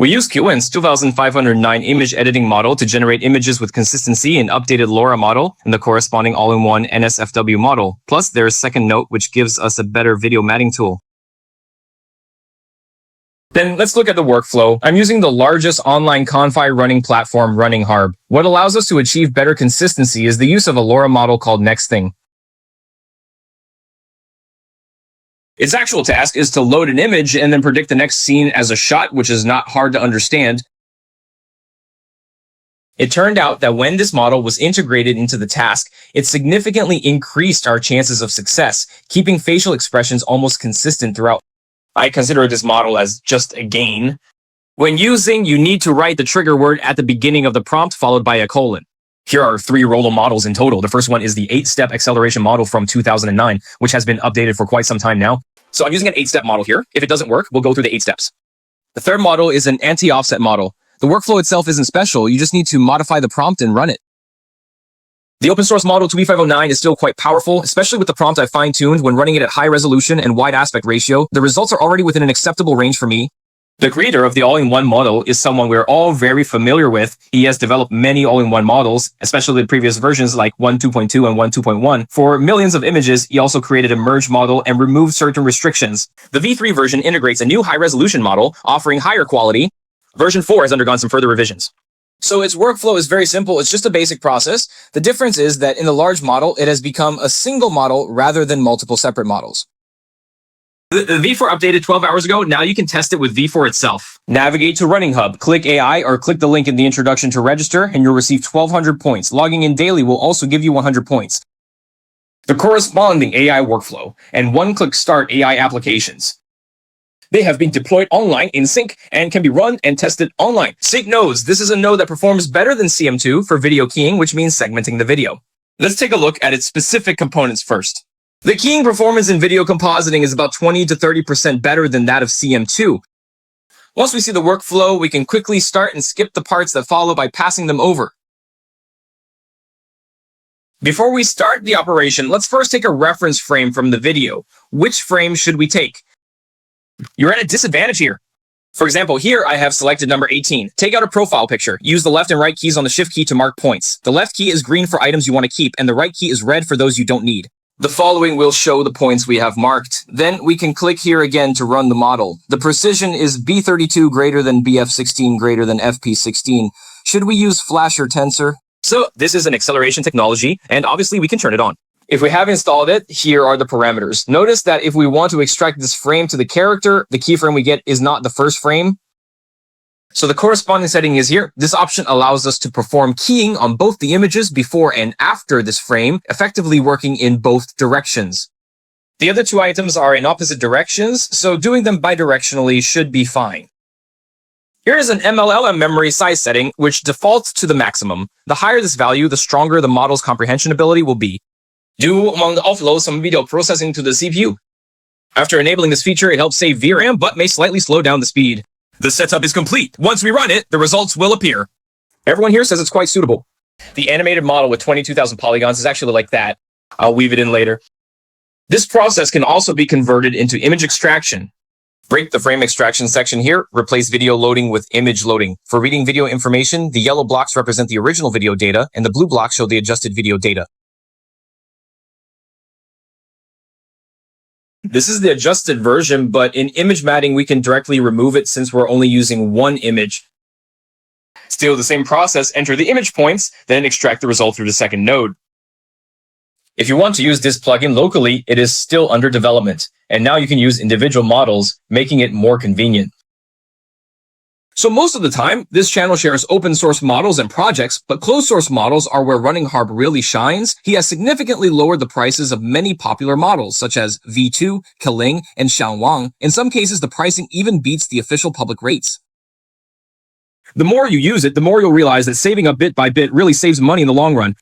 We use Qwen2509 image editing model to generate images with consistency and updated LoRA model and the corresponding all-in-one NSFW model. Plus, there is second note, which gives us a better video matting tool. Then let's look at the workflow. I'm using the largest online Confy running platform, RunningHub. What allows us to achieve better consistency is the use of a LoRA model called NextThing. Its actual task is to load an image and then predict the next scene as a shot, which is not hard to understand. It turned out that when this model was integrated into the task, it significantly increased our chances of success, keeping facial expressions almost consistent throughout. I consider this model as just a gain. When using, you need to write the trigger word at the beginning of the prompt, followed by a colon. Here are 3 Rollo models in total. The first one is the 8-step acceleration model from 2009, which has been updated for quite some time now. So I'm using an 8-step model here. If it doesn't work, we'll go through the 8 steps. The third model is an anti-offset model. The workflow itself isn't special. You just need to modify the prompt and run it. The open source model 2509 is still quite powerful, especially with the prompt I fine-tuned when running it at high resolution and wide aspect ratio. The results are already within an acceptable range for me. The creator of the all-in-one model is someone we're all very familiar with. He has developed many all-in-one models, especially the previous versions like 1.2.2 and 1.2.1. For millions of images, he also created a merge model and removed certain restrictions. The V3 version integrates a new high-resolution model, offering higher quality. Version 4 has undergone some further revisions. So its workflow is very simple. It's just a basic process. The difference is that in the large model, it has become a single model rather than multiple separate models. The V4 updated 12 hours ago. Now you can test it with V4 itself. Navigate to RunningHub, click AI, or click the link in the introduction to register, and you'll receive 1,200 points. Logging in daily will also give you 100 points. The corresponding AI workflow and one-click start AI applications. They have been deployed online in sync and can be run and tested online. Sync nodes. This is a node that performs better than CM2 for video keying, which means segmenting the video. Let's take a look at its specific components first. The keying performance in video compositing is about 20 to 30% better than that of CM2. Once we see the workflow, we can quickly start and skip the parts that follow by passing them over. Before we start the operation, let's first take a reference frame from the video. Which frame should we take? You're at a disadvantage here. For example, here I have selected number 18. Take out a profile picture. Use the left and right keys on the shift key to mark points. The left key is green for items you want to keep, and the right key is red for those you don't need. The following will show the points we have marked. Then we can click here again to run the model. The precision is B32 greater than BF16 greater than FP16. Should we use Flash or Tensor? So this is an acceleration technology, and obviously we can turn it on. If we have installed it, here are the parameters. Notice that if we want to extract this frame to the character, the keyframe we get is not the first frame. So the corresponding setting is here. This option allows us to perform keying on both the images before and after this frame, effectively working in both directions. The other 2 items are in opposite directions, so doing them bidirectionally should be fine. Here is an MLLM memory size setting, which defaults to the maximum. The higher this value, the stronger the model's comprehension ability will be. Do want to offload some video processing to the CPU. After enabling this feature, it helps save VRAM, but may slightly slow down the speed. The setup is complete. Once we run it, the results will appear. Everyone here says it's quite suitable. The animated model with 22,000 polygons is actually like that. I'll weave it in later. This process can also be converted into image extraction. Break the frame extraction section here. Replace video loading with image loading. For reading video information, the yellow blocks represent the original video data, and the blue blocks show the adjusted video data. This is the adjusted version, but in image matting, we can directly remove it since we're only using one image. Still the same process, enter the image points, then extract the result through the second node. If you want to use this plugin locally, it is still under development, and now you can use individual models, making it more convenient. So most of the time, this channel shares open source models and projects, but closed source models are where RunningHub really shines. He has significantly lowered the prices of many popular models, such as V2, Keling, and Xiangwang. In some cases, the pricing even beats the official public rates. The more you use it, the more you'll realize that saving up bit by bit really saves money in the long run.